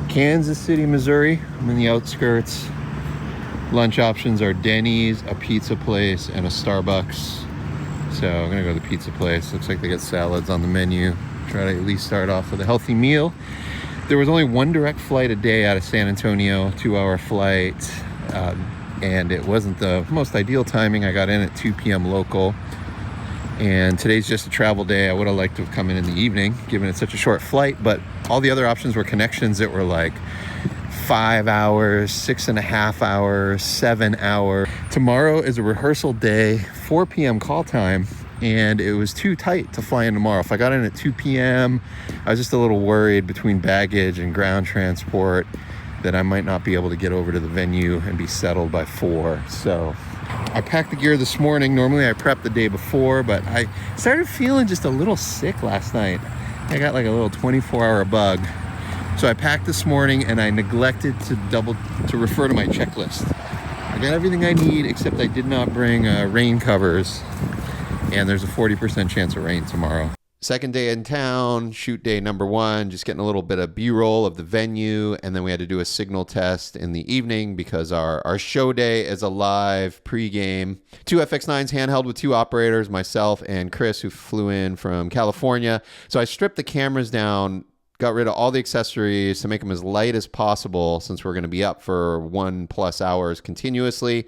Kansas City, Missouri. I'm in the outskirts. Lunch options are Denny's, a pizza place, and a Starbucks. So I'm gonna go to the pizza place. Looks like they got salads on the menu. Try to at least start off with a healthy meal. There was only one direct flight a day out of San Antonio, 2-hour flight. And it wasn't the most ideal timing. I got in at 2 p.m. local. And today's just a travel day. I would have liked to have come in the evening, given it's such a short flight, but all the other options were connections that were like 5 hours, 6.5 hours, 7 hours. Tomorrow is a rehearsal day, 4 p.m. call time, and it was too tight to fly in tomorrow. If I got in at 2 p.m., I was just a little worried between baggage and ground transport that I might not be able to get over to the venue and be settled by 4. So I packed the gear this morning. Normally I prep the day before, but I started feeling just a little sick last night. I got like a little 24-hour bug. So I packed this morning and I neglected to refer to my checklist. I got everything I need except I did not bring rain covers, and there's a 40% chance of rain tomorrow. Second day in town, shoot day number 1, just getting a little bit of B-roll of the venue, and then we had to do a signal test in the evening because our show day is a live pregame. 2 FX9s handheld with 2 operators, myself and Chris, who flew in from California. So I stripped the cameras down, got rid of all the accessories to make them as light as possible since we're going to be up for 1+ hours continuously.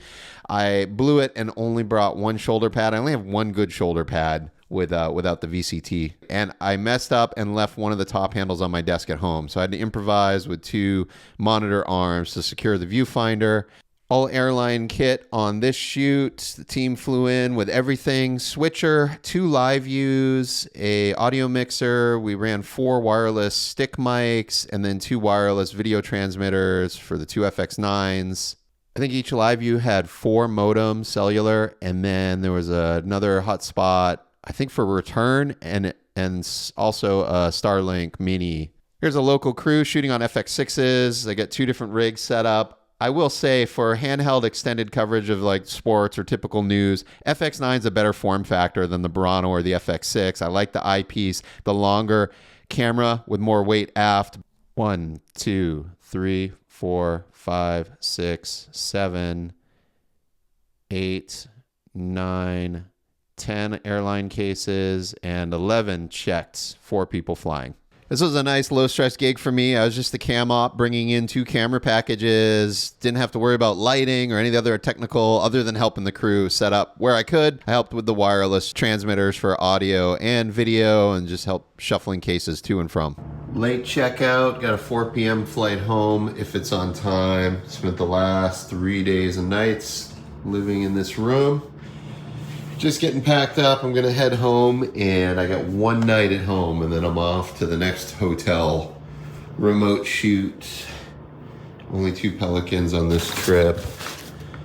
I blew it and only brought 1 shoulder pad. I only have 1 good shoulder pad without the VCT. And I messed up and left one of the top handles on my desk at home. So I had to improvise with 2 monitor arms to secure the viewfinder. All airline kit on this shoot. The team flew in with everything. Switcher, 2 live views, a audio mixer. We ran 4 wireless stick mics and then 2 wireless video transmitters for the 2 FX9s. I think each live view had 4 modems, cellular, and then there was another hotspot, I think for return, and also a Starlink Mini. Here's a local crew shooting on FX6s. They got 2 different rigs set up. I will say for handheld extended coverage of like sports or typical news, FX9 is a better form factor than the Burano or the FX6. I like the eyepiece, the longer camera with more weight aft. 1, 2, 3, 4, 5, 6, 7, 8, 9, 10 airline cases, and 11 checked, 4 people flying. This was a nice low-stress gig for me. I was just the cam op, bringing in 2 camera packages. Didn't have to worry about lighting or any of the other technical, other than helping the crew set up where I could. I helped with the wireless transmitters for audio and video and just helped shuffling cases to and from. Late checkout, got a 4 p.m. flight home if it's on time. Spent the last 3 days and nights living in this room. Just getting packed up. I'm gonna head home, and I got 1 night at home, and then I'm off to the next hotel remote shoot. Only 2 Pelicans on this trip.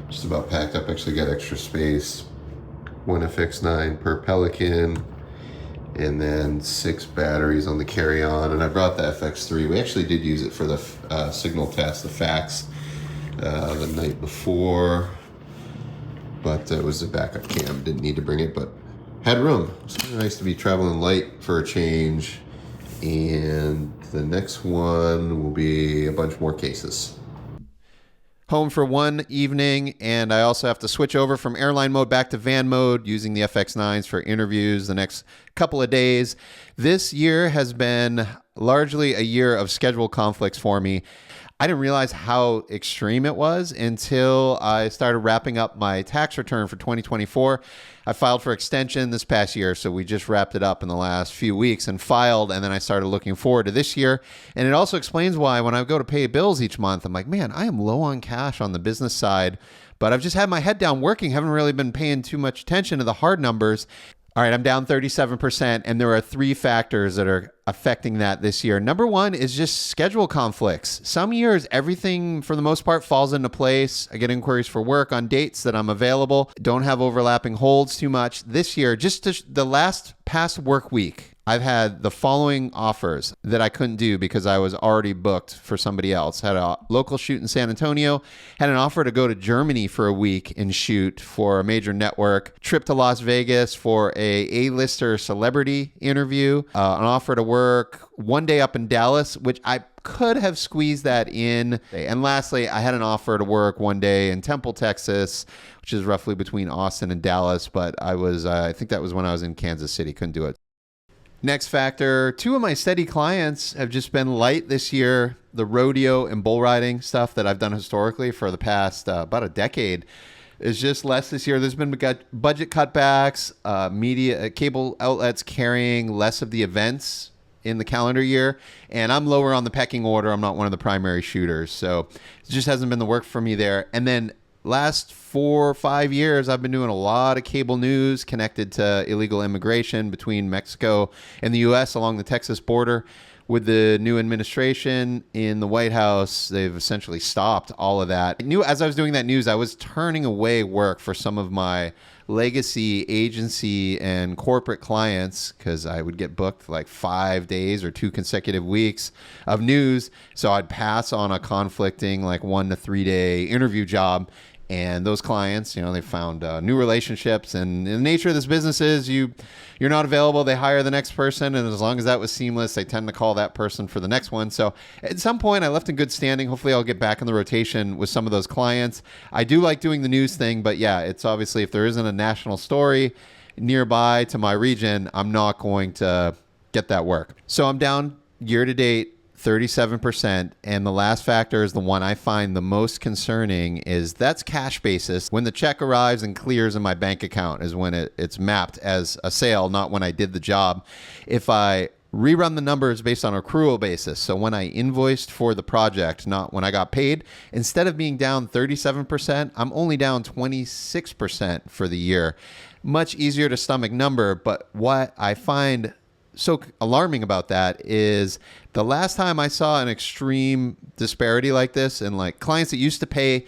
Just about packed up. Actually got extra space. 1 FX9 per Pelican, and then 6 batteries on the carry-on. And I brought the FX3. We actually did use it for the signal test, the fax, the night before. But it was a backup cam. Didn't need to bring it, but had room. It's kind of nice to be traveling light for a change. And the next one will be a bunch more cases. Home for 1 evening, and I also have to switch over from airline mode back to van mode using the FX9s for interviews the next couple of days. This year has been largely a year of schedule conflicts for me. I didn't realize how extreme it was until I started wrapping up my tax return for 2024. I filed for extension this past year, so we just wrapped it up in the last few weeks and filed, and then I started looking forward to this year. And it also explains why when I go to pay bills each month, I'm like, man, I am low on cash on the business side, but I've just had my head down working, haven't really been paying too much attention to the hard numbers. All right, I'm down 37%, and there are 3 factors that are affecting that this year. Number 1 is just schedule conflicts. Some years, everything, for the most part, falls into place. I get inquiries for work on dates that I'm available. Don't have overlapping holds too much. This year, just the past work week, I've had the following offers that I couldn't do because I was already booked for somebody else. Had a local shoot in San Antonio, had an offer to go to Germany for a week and shoot for a major network, trip to Las Vegas for a A-lister celebrity interview, an offer to work one day up in Dallas, which I could have squeezed that in. And lastly, I had an offer to work one day in Temple, Texas, which is roughly between Austin and Dallas, but I think that was when I was in Kansas City, couldn't do it. Next factor, 2 of my steady clients have just been light this year. The rodeo and bull riding stuff that I've done historically for the past about a decade is just less this year. There's been budget cutbacks, media, cable outlets carrying less of the events in the calendar year, and I'm lower on the pecking order. I'm not one of the primary shooters, so it just hasn't been the work for me there. And then last 4 or 5 years, I've been doing a lot of cable news connected to illegal immigration between Mexico and the U.S. along the Texas border. With the new administration in the White House, they've essentially stopped all of that. As I was doing that news, I was turning away work for some of my legacy agency and corporate clients because I would get booked like 5 days or 2 consecutive weeks of news. So I'd pass on a conflicting like 1 to 3 day interview job. And those clients, they found new relationships. And the nature of this business is you're not available, they hire the next person. And as long as that was seamless, they tend to call that person for the next one. So at some point, I left in good standing. Hopefully, I'll get back in the rotation with some of those clients. I do like doing the news thing. But yeah, it's obviously if there isn't a national story nearby to my region, I'm not going to get that work. So I'm down year to date 37%. And the last factor is the one I find the most concerning is that's cash basis. When the check arrives and clears in my bank account is when it's mapped as a sale, not when I did the job. If I rerun the numbers based on accrual basis, so when I invoiced for the project, not when I got paid, instead of being down 37%, I'm only down 26% for the year. Much easier to stomach number, but what I find so alarming about that is the last time I saw an extreme disparity like this, and like clients that used to pay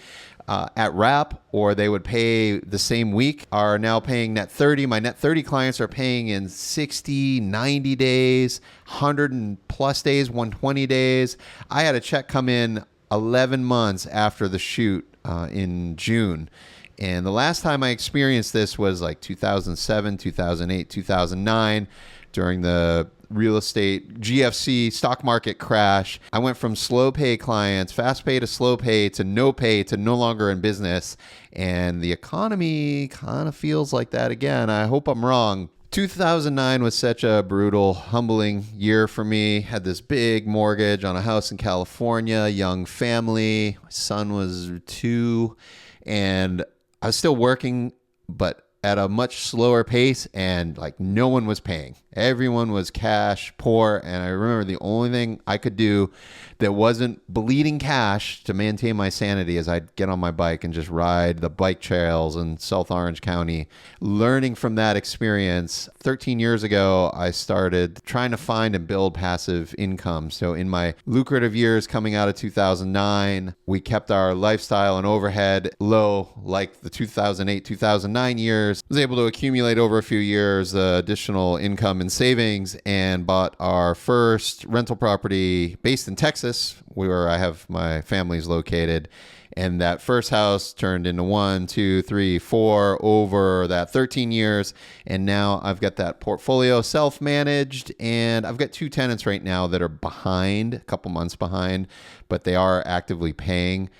at wrap or they would pay the same week are now paying net 30. My net 30 clients are paying in 60, 90 days, 100 and plus days, 120 days. I had a check come in 11 months after the shoot in June. And the last time I experienced this was like 2007, 2008, 2009. During the real estate GFC stock market crash. I went from slow pay clients, fast pay to slow pay to no longer in business. And the economy kind of feels like that again. I hope I'm wrong. 2009 was such a brutal, humbling year for me. Had this big mortgage on a house in California, young family. My son was 2, and I was still working, but at a much slower pace, and like no one was paying. Everyone was cash poor. And I remember the only thing I could do that wasn't bleeding cash to maintain my sanity is I'd get on my bike and just ride the bike trails in South Orange County. Learning from that experience, 13 years ago, I started trying to find and build passive income. So in my lucrative years coming out of 2009, we kept our lifestyle and overhead low, like the 2008, 2009 years. I was able to accumulate over a few years additional income and savings, and bought our first rental property based in Texas, where I have my family's located. And that first house turned into 1, 2, 3, 4 over that 13 years. And now I've got that portfolio self-managed, and I've got 2 tenants right now that are behind, a couple months behind, but they are actively paying.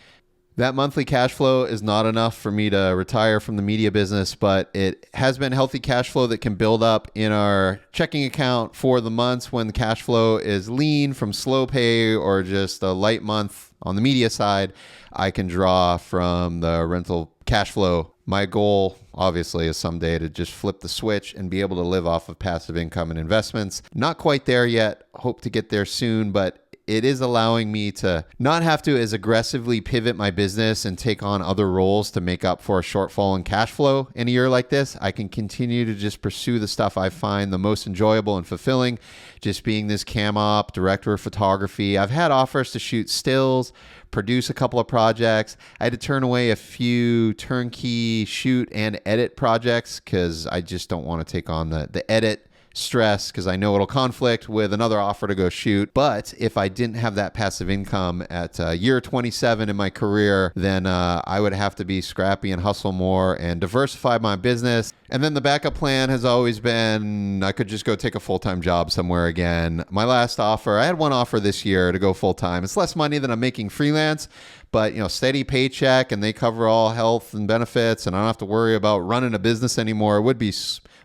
That monthly cash flow is not enough for me to retire from the media business, but it has been healthy cash flow that can build up in our checking account for the months when the cash flow is lean from slow pay or just a light month on the media side. I can draw from the rental cash flow. My goal, obviously, is someday to just flip the switch and be able to live off of passive income and investments. Not quite there yet. Hope to get there soon, but it is allowing me to not have to as aggressively pivot my business and take on other roles to make up for a shortfall in cash flow in a year like this. I can continue to just pursue the stuff I find the most enjoyable and fulfilling, just being this cam op, director of photography. I've had offers to shoot stills, produce a couple of projects. I had to turn away a few turnkey shoot and edit projects because I just don't want to take on the edit stress because I know it'll conflict with another offer to go shoot. But if I didn't have that passive income at year 27 in my career, then I would have to be scrappy and hustle more and diversify my business. And then the backup plan has always been I could just go take a full-time job somewhere again. My last offer, I had one offer this year to go full-time. It's less money than I'm making freelance, but steady paycheck, and they cover all health and benefits, and I don't have to worry about running a business anymore. It would be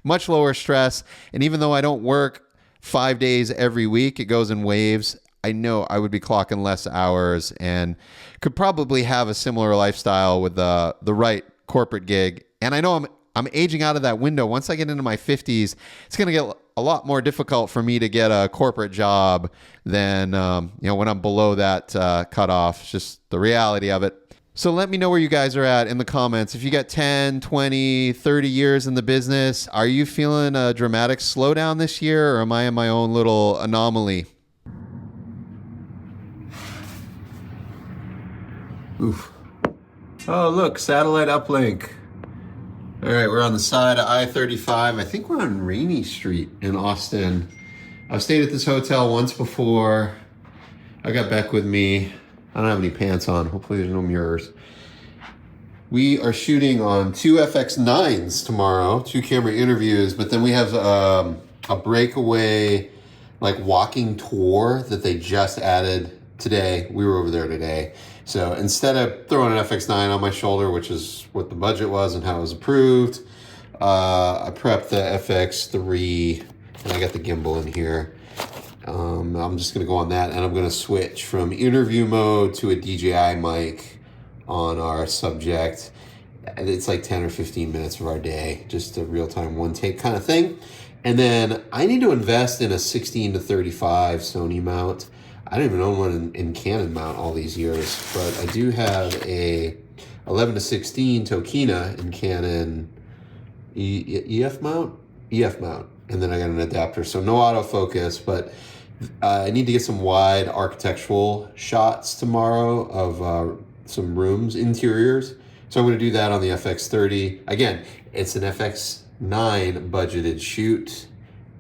much lower stress. And even though I don't work 5 days every week, it goes in waves. I know I would be clocking less hours and could probably have a similar lifestyle with the right corporate gig. And I know I'm aging out of that window. Once I get into my 50s, it's going to get a lot more difficult for me to get a corporate job than when I'm below that cutoff. It's just the reality of it. So let me know where you guys are at in the comments. If you got 10, 20, 30 years in the business, are you feeling a dramatic slowdown this year, or am I in my own little anomaly? Oof. Oh, look, satellite uplink. All right, we're on the side of I-35. I think we're on Rainy Street in Austin. I've stayed at this hotel once before. I got Beck with me. I don't have any pants on. Hopefully there's no mirrors. We are shooting on 2 FX9s tomorrow, 2 camera interviews, but then we have a breakaway walking tour that they just added today. We were over there today. So instead of throwing an FX9 on my shoulder, which is what the budget was and how it was approved, I prepped the FX3 and I got the gimbal in here. I'm just going to go on that, and I'm going to switch from interview mode to a DJI mic on our subject. It's like 10 or 15 minutes of our day, just a real-time one-take kind of thing. And then I need to invest in a 16 to 35 Sony mount. I don't even own one in Canon mount all these years, but I do have a 11 to 16 Tokina in Canon EF mount, and then I got an adapter, so no autofocus, but I need to get some wide architectural shots tomorrow of some rooms, interiors. So I'm going to do that on the FX30. Again, it's an FX9 budgeted shoot,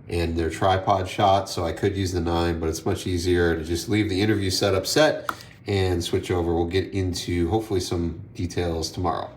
and they're tripod shots, so I could use the 9, but it's much easier to just leave the interview setup set and switch over. We'll get into hopefully some details tomorrow.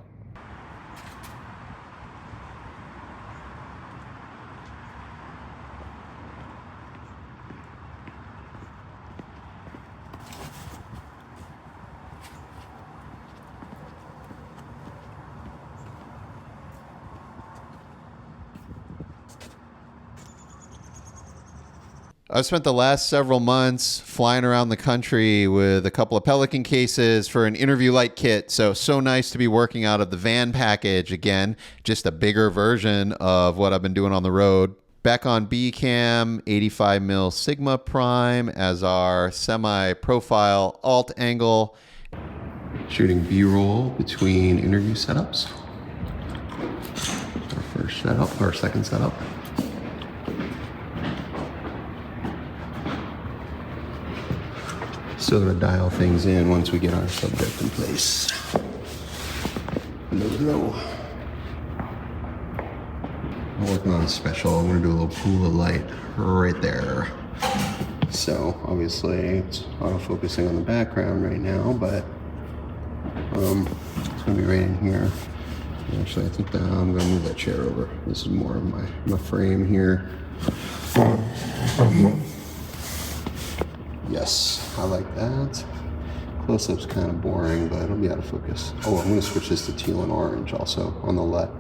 I've spent the last several months flying around the country with a couple of Pelican cases for an interview light kit. So nice to be working out of the van package again, just a bigger version of what I've been doing on the road. Back on B-Cam, 85mm Sigma Prime as our semi-profile alt angle. Shooting B-roll between interview setups. Our first setup, our second setup. Still gonna dial things in once we get our subject in place. Low. I'm working on a special. I'm gonna do a little pool of light right there. So obviously it's auto-focusing on the background right now, but it's gonna be right in here. Actually, I think that I'm gonna move that chair over. This is more of my frame here. Yes, I like that. Close-up's kind of boring, but it'll be out of focus. Oh, I'm gonna switch this to teal and orange also on the LUT.